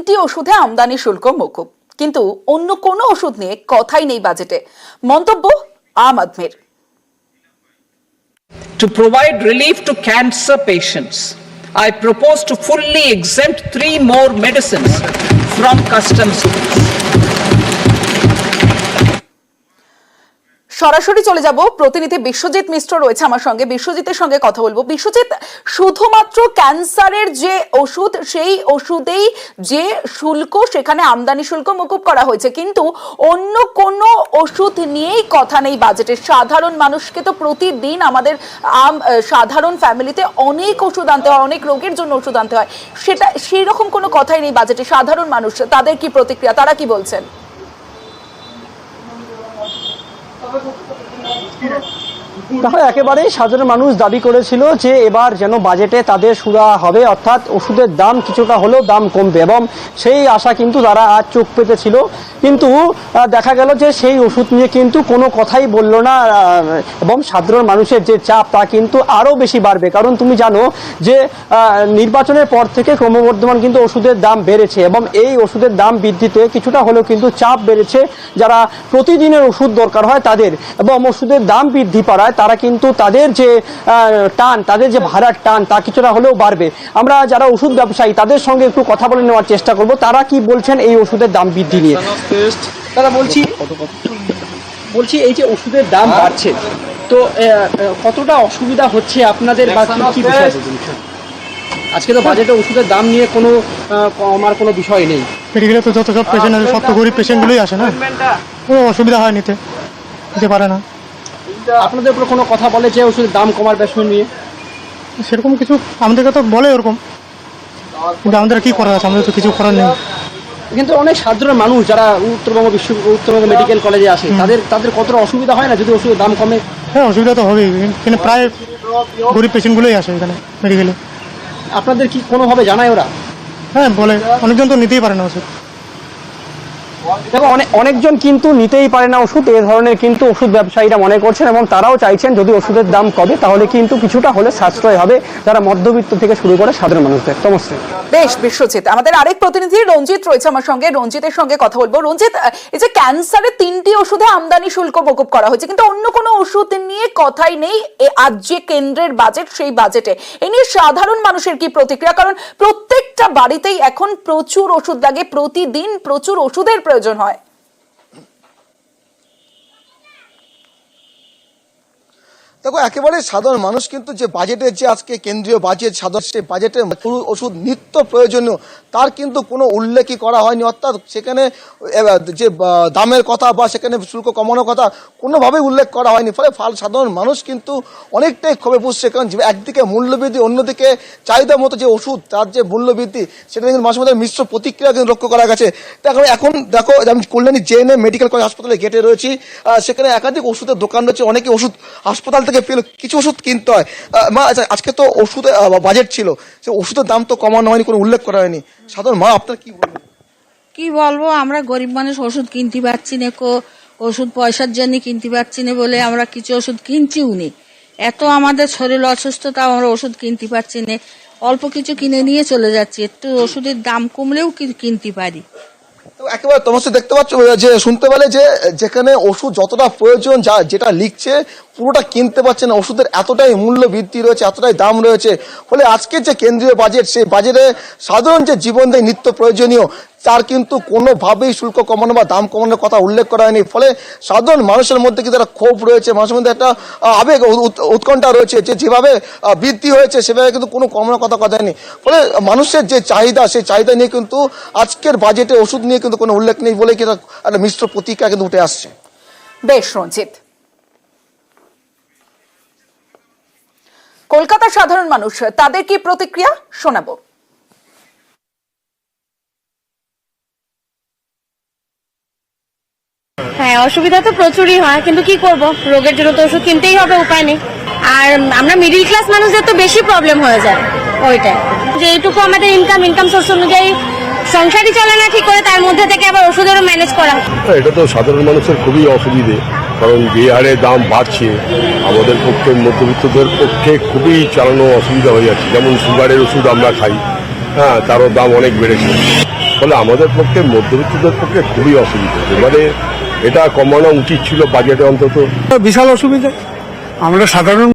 3টি ওষুধে আমদানি শুল্ক মকুব, কিন্তু অন্য কোনো ওষুধ নিয়ে কথাই নেই বাজেটে। মন্তব্য আম আদমির। To provide relief to cancer patients, I propose to fully exempt 3 more medicines from customs duties. সরাসরি চলে যাব, প্রতিনিধি বিশ্বজিৎ মিশ্র রয়েছে আমার সঙ্গে। বিশ্বজিতের সঙ্গে কথা বলবো। বিশ্বজিৎ, শুধুমাত্র ক্যান্সারের যে ওষুধ, সেই ওষুধেই যে শুল্ক, সেখানে আমদানি শুল্ক মকুব করা হয়েছে, কিন্তু অন্য কোনো ওষুধ নিয়েই কথা নেই বাজেটে। সাধারণ মানুষকে তো প্রতিদিন আমাদের সাধারণ ফ্যামিলিতে অনেক ওষুধ আনতে হয়, অনেক রোগের জন্য ওষুধ আনতে হয়, সেটা সেই রকম কোনো কথাই নেই বাজেটে। সাধারণ মানুষ, তাদের কি প্রতিক্রিয়া, তারা কি বলছেন? তাহলে একেবারেই সাধারণ মানুষ দাবি করেছিল যে এবার যেন বাজেটে তাদের সুরা হবে, অর্থাৎ ওষুধের দাম কিছুটা হলেও দাম কমবে, এবং সেই আশা কিন্তু তারা আজ চোখ পেতেছিল। কিন্তু দেখা গেল যে সেই ওষুধ নিয়ে কিন্তু কোনো কথাই বললো না, এবং সাধারণ মানুষের যে চাপ তা কিন্তু আরও বেশি বাড়বে। কারণ তুমি জানো যে নির্বাচনের পর থেকে ক্রমবর্ধমান কিন্তু ওষুধের দাম বেড়েছে, এবং এই ওষুধের দাম বৃদ্ধিতে কিছুটা হলেও কিন্তু চাপ বেড়েছে যারা প্রতিদিনের ওষুধ দরকার হয় তাদের, এবং ওষুধের দাম বৃদ্ধি পাড়ায় তারা কিন্তু তাদের যে টান, তাদের যে ভাড়ার টান, তা কিছুটা হলেও বাড়বে। আমরা যারা ওষুধ ব্যবসায়ী তাদের সঙ্গে একটু কথা বলে নেওয়ার চেষ্টা করব, তারা কি বলছেন এই ওষুধের দাম বৃদ্ধি নিয়ে। তারা বলছি এই যে ওষুধের দাম বাড়ছে, তো কতটা অসুবিধা হচ্ছে আপনাদের, বা কি বিষয়? আজকে তো বাজেটে ওষুধের দাম নিয়ে কোনো কমার কোনো বিষয় নেই। মেডিকেলে তো যত সব পেশেন্ট আছে, সব তো গরিব পেশেন্টগুলোই আসে না, কোনো অসুবিধা হয় নিতে পারে না। আপনাদের উপর কোনো কথা বলে যে ওষুধের দাম কমার বিষয় নিয়ে? সেরকম কিছু আমাদেরকে তো বলে ওরকম, কিন্তু আমাদের কি করার আছে, আমাদের তো কিছু করার নেই। কিন্তু অনেক সাধারণ মানুষ যারা উত্তরবঙ্গ মেডিকেল কলেজে আসে, তাদের কতটা অসুবিধা হয় না যদি ওষুধের দাম কমে? হ্যাঁ, অসুবিধা তো হবেই, কিন্তু প্রায় গরিব পেশেন্টগুলোই আসে এখানে মেডিকেলে। আপনাদের কি কোনোভাবে জানায় ওরা? হ্যাঁ বলে, অনেকজন তো নিতেই পারে না ওষুধ। দেখো, অনেকজন কিন্তু নিতেই পারে না ওষুধ, এ ধরনের কিন্তু ওষুধ ব্যবসায়ীরা মনে করছেন, এবং তারাও চাইছেন যদি ওষুধের দাম কমে তাহলে কিন্তু কিছুটা হলে সাশ্রয় হবে যারা মধ্যবিত্ত থেকে শুরু করে সাধারণ মানুষদের। সমস্যা বেশ। বিশ্বজিৎ, আমাদের আরেক প্রতিনিধি রঞ্জিত রয়েছে আমার সঙ্গে, রঞ্জিতের সঙ্গে কথা বলবো। রঞ্জিত, এই যে ক্যান্সারের 3টি ওষুধে আমদানি শুল্ক মকুব করা হয়েছে, কিন্তু অন্য কোনো ওষুধ নিয়ে কথাই নেই আজ যে কেন্দ্রের বাজেট, সেই বাজেটে এ নিয়ে সাধারণ মানুষের কি প্রতিক্রিয়া? কারণ প্রত্যেকটা বাড়িতেই এখন প্রচুর ওষুধ লাগে, প্রতিদিন প্রচুর ওষুধের প্রয়োজন হয়। দেখো, একেবারে সাধারণ মানুষ কিন্তু যে বাজেটের যে আজকে কেন্দ্রীয় বাজেট, সাধারণ সেই বাজেটে ওষুধ নিত্য প্রয়োজনীয় তার কিন্তু কোনো উল্লেখই করা হয়নি। অর্থাৎ সেখানে যে দামের কথা বা সেখানে শুল্ক কমানোর কথা কোনোভাবেই উল্লেখ করা হয়নি। ফলে সাধারণ মানুষ কিন্তু অনেকটাই ক্ষোভে পুষছে, কারণ একদিকে মূল্যবৃদ্ধি, অন্যদিকে চাহিদা মতো যে ওষুধ তার যে মূল্যবৃদ্ধি, সেটা কিন্তু মাঝে মাঝে মিশ্র প্রতিক্রিয়া কিন্তু লক্ষ্য করা গেছে। এখন দেখো, আমি কল্যাণী জেএনএম মেডিকেল কলেজ হাসপাতালে গেটে রয়েছি, সেখানে একাধিক ওষুধের দোকান রয়েছে, অনেকে ওষুধ হাসপাতাল থেকে পেল, কিছু ওষুধ কিনতে হয়। আজকে তো ওষুধের বাজেট ছিল, সে ওষুধের দাম তো কমানো হয়নি, কোনো উল্লেখ করা হয়নি। সাধারণ মা, আপনার কি বলবো, আমরা গরিব মানুষ ওষুধ কিনতে পারছি না, ওষুধ পয়সার জন্য কিনতে পারছি না বলে আমরা কিছু ওষুধ কিনছিও নি। এত আমাদের শরীর অসুস্থতা, আমরা ওষুধ কিনতে পারছি না, অল্প কিছু কিনে নিয়ে চলে যাচ্ছি। একটু ওষুধের দাম কমলেও কিনতে পারি। একেবারে তোমার দেখতে পাচ্ছ যে শুনতে পেলে যে যেখানে ওষুধ যতটা প্রয়োজন, যেটা লিখছে পুরোটা কিনতে পারছে না, ওষুধের এতটাই মূল্য বৃদ্ধি রয়েছে, এতটাই দাম রয়েছে। ফলে আজকের যে কেন্দ্রীয় বাজেট, সেই বাজেটে সাধারণ যে জীবন দেয় নিত্য প্রয়োজনীয় তার কিন্তু কোনোভাবেই শুল্ক কমানো বা দাম কমানোর কথা উল্লেখ করা হয়নি। ফলে সাধারণ মানুষের মধ্যে কিন্তু একটা ক্ষোভ রয়েছে, মানুষের মধ্যে একটা আবেগ, উৎকণ্ঠা রয়েছে যে যেভাবে বৃদ্ধি হয়েছে সেভাবে কিন্তু কোনো কমানোর কথা হয়নি। ফলে মানুষের যে চাহিদা, সেই চাহিদা নিয়ে কিন্তু আজকের বাজেটে ওষুধ নিয়ে কিন্তু কোনো উল্লেখ নেই বলে কিন্তু একটা মিশ্র প্রতিক্রিয়া কিন্তু উঠে আসছে। বেশ রঞ্জিত। কলকাতার সাধারণ মানুষ, তাদের কি প্রতিক্রিয়া শোনাবো। হ্যাঁ, অসুবিধা তো প্রচুরই হয়, কিন্তু কি করব, রোগের জন্য তো ওষুধ কিনতেই হবে, উপায় নেই। আর আমরা মিডিল ক্লাস মানুষদের তো বেশি প্রবলেম হয়ে যায় ওইটাই, যে এইটুকু আমাদের ইনকাম সোর্স অনুযায়ী সংসারই চলে না ঠিক করে, তার মধ্যে থেকে আবার ওষুধেরও ম্যানেজ করা। এটা তো সাধারণ মানুষের খুবই অসুবিধে, কারণ যে হারে দাম বাড়ছে আমাদের পক্ষে, মধ্যবিত্তদের পক্ষে খুবই চালানো অসুবিধা হয়ে যাচ্ছে। যেমন সুগারের ওষুধ আমরা খাই, হ্যাঁ, তারও দাম অনেক বেড়েছে। ফলে আমাদের পক্ষে মধ্যবিত্তদের পক্ষে খুবই অসুবিধা। এবারে এটা কমানো উচিত ছিল বাজেটে অন্তত। বিশাল অসুবিধা, আমরা সাধারণ